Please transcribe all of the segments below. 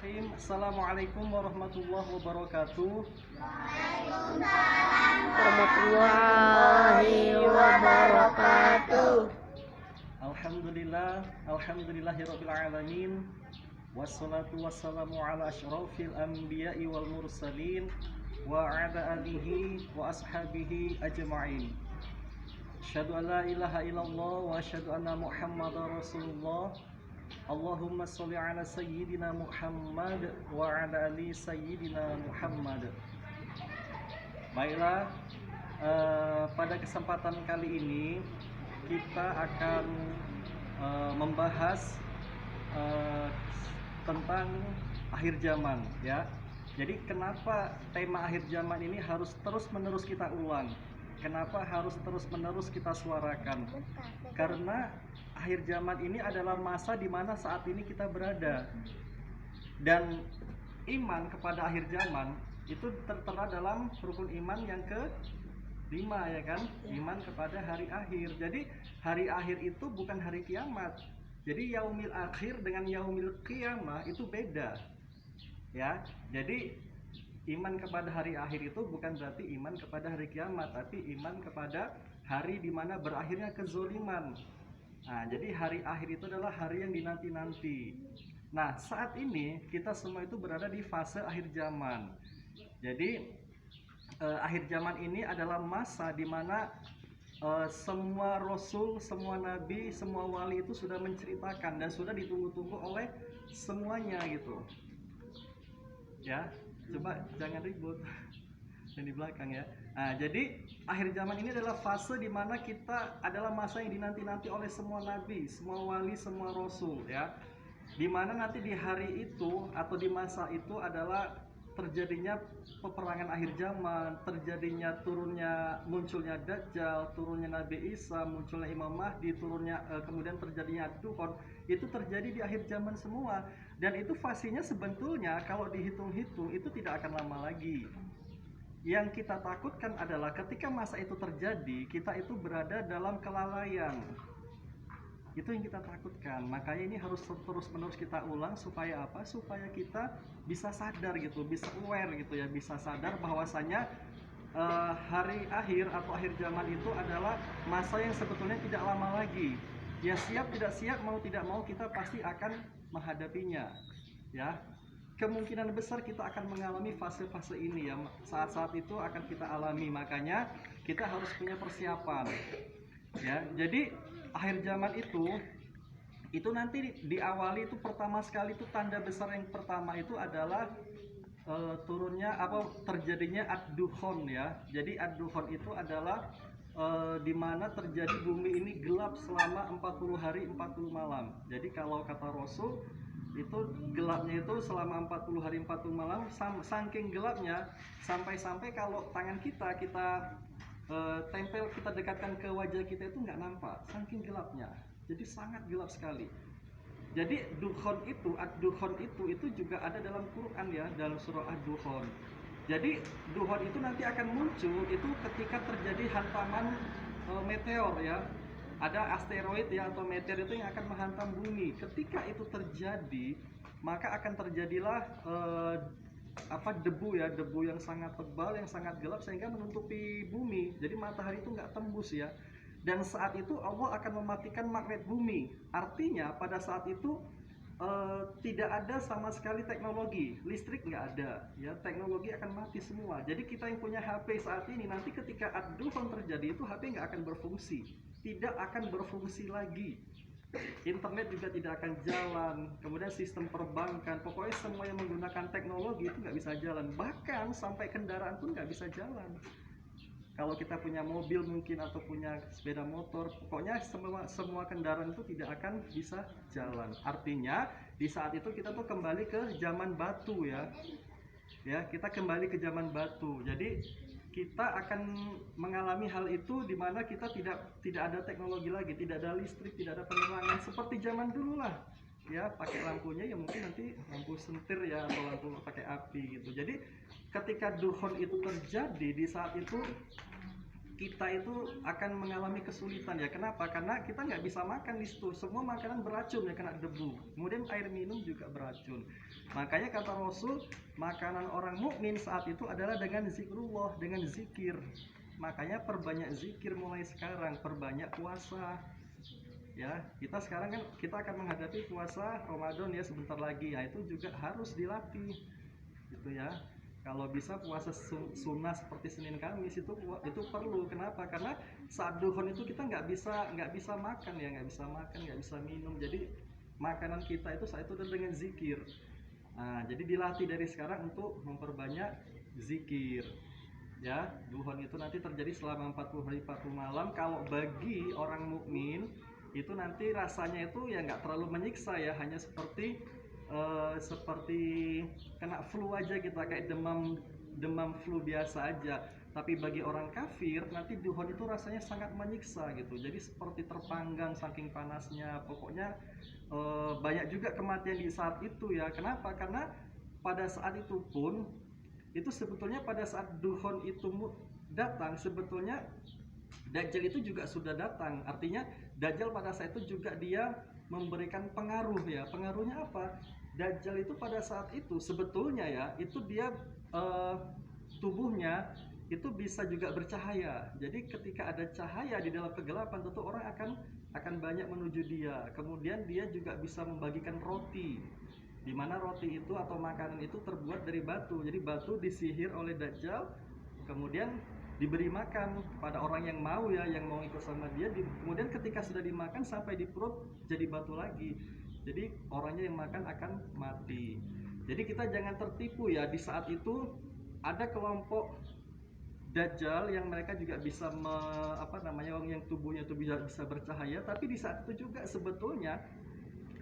Bismillahirrahmanirrahim. Assalamualaikum warahmatullahi wabarakatuh. Warahmatullahi wabarakatuh. Alhamdulillahirabbil alamin. Wassalatu wassalamu ala asyrafil anbiya'i wal mursalin wa ala alihi wa ashabihi ajma'in. Asyhadu an la ilaha illallah wa asyhadu anna Muhammadar Rasulullah. Allahumma sholli ala sayyidina Muhammad wa ala ali sayyidina Muhammad. Baiklah, pada kesempatan kali ini kita akan membahas tentang akhir zaman, ya. Jadi kenapa tema akhir zaman ini harus terus-menerus kita ulang? Kenapa harus terus-menerus kita suarakan? Karena akhir zaman ini adalah masa di mana saat ini kita berada. Dan iman kepada akhir zaman itu tertera dalam rukun iman yang ke-5, ya kan? Iman kepada hari akhir. Jadi hari akhir itu bukan hari kiamat. Jadi yaumil akhir dengan yaumil qiyamah itu beda. Ya. Jadi iman kepada hari akhir itu bukan berarti iman kepada hari kiamat, tapi iman kepada hari di mana berakhirnya kezoliman. Nah, jadi hari akhir itu adalah hari yang dinanti-nanti. Nah, saat ini kita semua itu berada di fase akhir zaman. Jadi akhir zaman ini adalah masa di mana semua rasul, semua nabi, semua wali itu sudah menceritakan dan sudah ditunggu-tunggu oleh semuanya gitu. Ya, coba jangan ribut yang di belakang ya. Nah, jadi akhir zaman ini adalah fase di mana kita adalah masa yang dinanti-nanti oleh semua nabi, semua wali, semua rasul, ya. Di mana nanti di hari itu atau di masa itu adalah terjadinya peperangan akhir zaman, terjadinya munculnya Dajjal, turunnya Nabi Isa, munculnya Imam Mahdi, kemudian terjadinya Ad-Dukhon. Itu terjadi di akhir zaman semua. Dan itu fasenya sebetulnya kalau dihitung-hitung itu tidak akan lama lagi. Yang kita takutkan adalah ketika masa itu terjadi, kita itu berada dalam kelalaian. Itu yang kita takutkan. Makanya ini harus terus-menerus kita ulang supaya apa? Supaya kita bisa sadar gitu, bisa aware gitu ya, bisa sadar bahwasanya hari akhir atau akhir zaman itu adalah masa yang sebetulnya tidak lama lagi. Ya, siap tidak siap, mau tidak mau kita pasti akan menghadapinya. Ya. Kemungkinan besar kita akan mengalami fase-fase ini ya. Saat-saat itu akan kita alami. Makanya kita harus punya persiapan. Ya, jadi akhir zaman itu nanti diawali itu pertama sekali itu tanda besar yang pertama itu adalah terjadinya ad-dukhon ya. Jadi ad-dukhon itu adalah di mana terjadi bumi ini gelap selama 40 hari 40 malam. Jadi kalau kata Rasul itu gelapnya itu selama 40 hari 40 malam, saking gelapnya sampai-sampai kalau tangan kita tempel, kita dekatkan ke wajah kita itu nggak nampak, saking gelapnya. Jadi sangat gelap sekali. Jadi ad-dukhon itu juga ada dalam Quran ya, dalam surah ad-dukhon. Jadi dukhon itu nanti akan muncul itu ketika terjadi hantaman meteor ya. Ada asteroid ya atau meteor itu yang akan menghantam bumi. Ketika itu terjadi, maka akan terjadilah debu yang sangat tebal, yang sangat gelap sehingga menutupi bumi. Jadi matahari itu nggak tembus ya. Dan saat itu Allah akan mematikan magnet bumi. Artinya pada saat itu tidak ada sama sekali teknologi, listrik nggak ada ya, teknologi akan mati semua. Jadi kita yang punya HP saat ini nanti ketika ad-dukhon terjadi itu HP nggak akan berfungsi, tidak akan berfungsi lagi. Internet juga tidak akan jalan, kemudian sistem perbankan, pokoknya semua yang menggunakan teknologi itu nggak bisa jalan, bahkan sampai kendaraan pun nggak bisa jalan. Kalau kita punya mobil mungkin atau punya sepeda motor, pokoknya semua kendaraan itu tidak akan bisa jalan. Artinya di saat itu kita tuh kembali ke zaman batu ya. Ya, kita kembali ke zaman batu. Jadi kita akan mengalami hal itu di mana kita tidak ada teknologi lagi, tidak ada listrik, tidak ada penerangan seperti zaman dulu lah. Ya, pakai lampunya ya mungkin nanti lampu sentir ya atau lampu pakai api gitu. Jadi ketika dukhon itu terjadi di saat itu kita itu akan mengalami kesulitan ya. Kenapa? Karena kita nggak bisa makan di situ. Semua makanan beracun ya, kena debu. Kemudian air minum juga beracun. Makanya kata Rasul, makanan orang mukmin saat itu adalah dengan zikrullah, dengan zikir. Makanya perbanyak zikir mulai sekarang, perbanyak puasa. Ya, kita sekarang kan kita akan menghadapi puasa Ramadan ya sebentar lagi. Ya, itu juga harus dilatih. Gitu ya. Kalau bisa puasa sunnah seperti Senin Kamis itu perlu. Kenapa? Karena saat duhon itu kita nggak bisa makan ya, nggak bisa minum. Jadi makanan kita itu saat itu dengan zikir. Nah, jadi dilatih dari sekarang untuk memperbanyak zikir. Ya, duhon itu nanti terjadi selama 40 hari 40 malam. Kalau bagi orang mukmin itu nanti rasanya itu ya nggak terlalu menyiksa ya, hanya seperti kena flu aja kita, kayak demam flu biasa aja. Tapi bagi orang kafir nanti duhon itu rasanya sangat menyiksa gitu, jadi seperti terpanggang saking panasnya. Pokoknya banyak juga kematian di saat itu ya. Kenapa? Karena pada saat itu pun itu sebetulnya pada saat duhon itu datang, sebetulnya Dajjal itu juga sudah datang. Artinya Dajjal pada saat itu juga dia memberikan pengaruh ya. Pengaruhnya apa? Dajjal itu pada saat itu sebetulnya ya, itu dia tubuhnya itu bisa juga bercahaya. Jadi ketika ada cahaya di dalam kegelapan, tentu orang akan banyak menuju dia. Kemudian dia juga bisa membagikan roti, di mana roti itu atau makanan itu terbuat dari batu. Jadi batu disihir oleh Dajjal, kemudian diberi makan kepada orang yang mau ya, yang mau ikut sama dia. Kemudian ketika sudah dimakan sampai di perut jadi batu lagi. Jadi orangnya yang makan akan mati. Jadi kita jangan tertipu ya, di saat itu ada kelompok Dajjal yang mereka juga bisa orang yang tubuhnya itu bisa bercahaya. Tapi di saat itu juga sebetulnya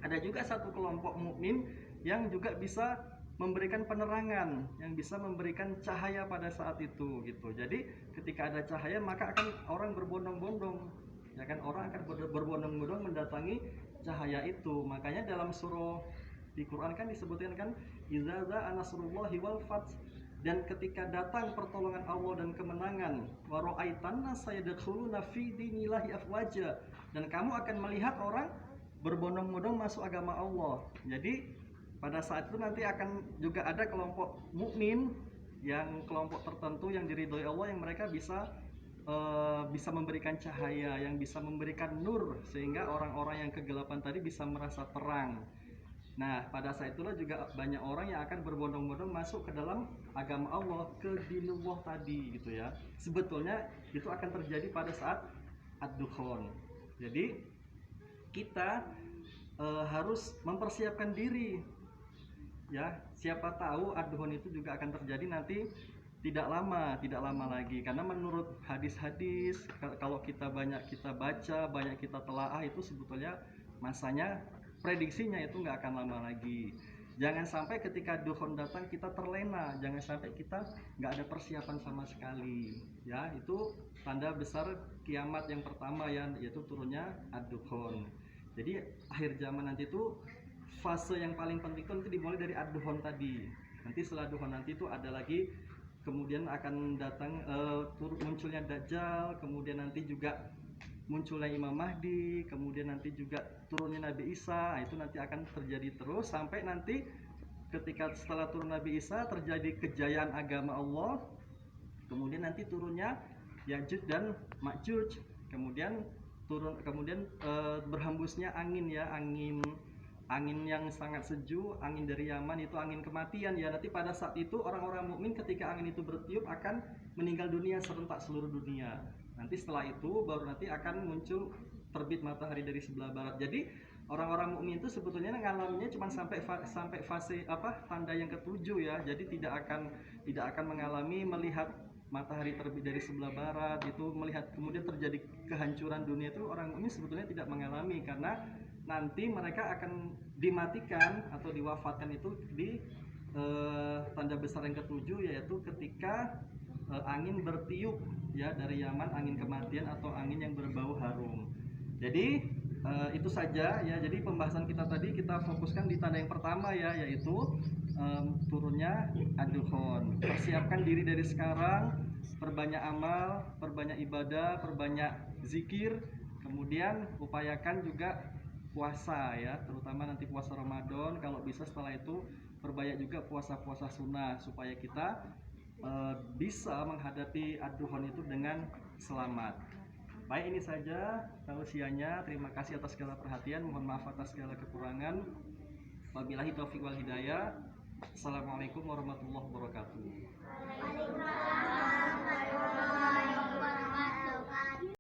ada juga satu kelompok mukmin yang juga bisa memberikan penerangan, yang bisa memberikan cahaya pada saat itu gitu. Jadi ketika ada cahaya maka akan orang berbondong-bondong, ya kan, orang akan berbondong-bondong mendatangi cahaya itu. Makanya dalam surah di Quran kan disebutkan kan, iza za'a nasrullahi wal fath, dan ketika datang pertolongan Allah dan kemenangan, wa ra'aitan nasa yadkhuluna fi dinillahi afwaja, dan kamu akan melihat orang berbondong-bondong masuk agama Allah. Jadi pada saat itu nanti akan juga ada kelompok mukmin, yang kelompok tertentu yang diridhoi Allah, yang mereka bisa memberikan cahaya, yang bisa memberikan nur, sehingga orang-orang yang kegelapan tadi bisa merasa terang. Nah, pada saat itulah juga banyak orang yang akan berbondong-bondong masuk ke dalam agama Allah, ke dinullah tadi gitu ya. Sebetulnya itu akan terjadi pada saat ad-dukhon. Jadi kita harus mempersiapkan diri ya. Siapa tahu ad-dukhon itu juga akan terjadi nanti tidak lama lagi. Karena menurut hadis-hadis, kalau kita baca, banyak kita telaah, itu sebetulnya masanya, prediksinya itu nggak akan lama lagi. Jangan sampai ketika dukhon datang kita terlena, jangan sampai kita nggak ada persiapan sama sekali ya. Itu tanda besar kiamat yang pertama ya, yaitu turunnya ad-dukhon. Jadi akhir zaman nanti itu fase yang paling penting itu dimulai dari ad-dukhon tadi. Nanti setelah dukhon nanti itu ada lagi, kemudian akan datang munculnya Dajjal, kemudian nanti juga munculnya Imam Mahdi, kemudian nanti juga turunnya Nabi Isa. Itu nanti akan terjadi terus sampai nanti ketika setelah turun Nabi Isa terjadi kejayaan agama Allah, kemudian nanti turunnya Ya'juj dan Ma'juj, kemudian berhembusnya angin ya, angin yang sangat sejuk, angin dari Yaman, itu angin kematian ya. Nanti pada saat itu orang-orang mukmin ketika angin itu bertiup akan meninggal dunia serentak seluruh dunia. Nanti setelah itu baru nanti akan muncul terbit matahari dari sebelah barat. Jadi orang-orang mukmin itu sebetulnya ngalaminnya cuma sampai fase tanda yang ketujuh ya. Jadi tidak akan mengalami melihat matahari terbit dari sebelah barat, itu melihat kemudian terjadi kehancuran dunia, itu orang mukmin sebetulnya tidak mengalami, karena nanti mereka akan dimatikan atau diwafatkan itu di tanda besar yang ketujuh, yaitu ketika angin bertiup ya dari Yaman, angin kematian atau angin yang berbau harum. Jadi itu saja ya. Jadi pembahasan kita tadi kita fokuskan di tanda yang pertama ya, yaitu turunnya ad-dukhon. Persiapkan diri dari sekarang perbanyak amal, perbanyak ibadah, perbanyak zikir, kemudian upayakan juga puasa ya, terutama nanti puasa Ramadan. Kalau bisa setelah itu perbanyak juga puasa-puasa sunnah supaya kita bisa menghadapi ad-duhon itu dengan selamat. Baik, ini saja tausiahnya. Terima kasih atas segala perhatian, mohon maaf atas segala kekurangan. Wabillahi taufiq wal hidayah. Assalamualaikum warahmatullahi wabarakatuh.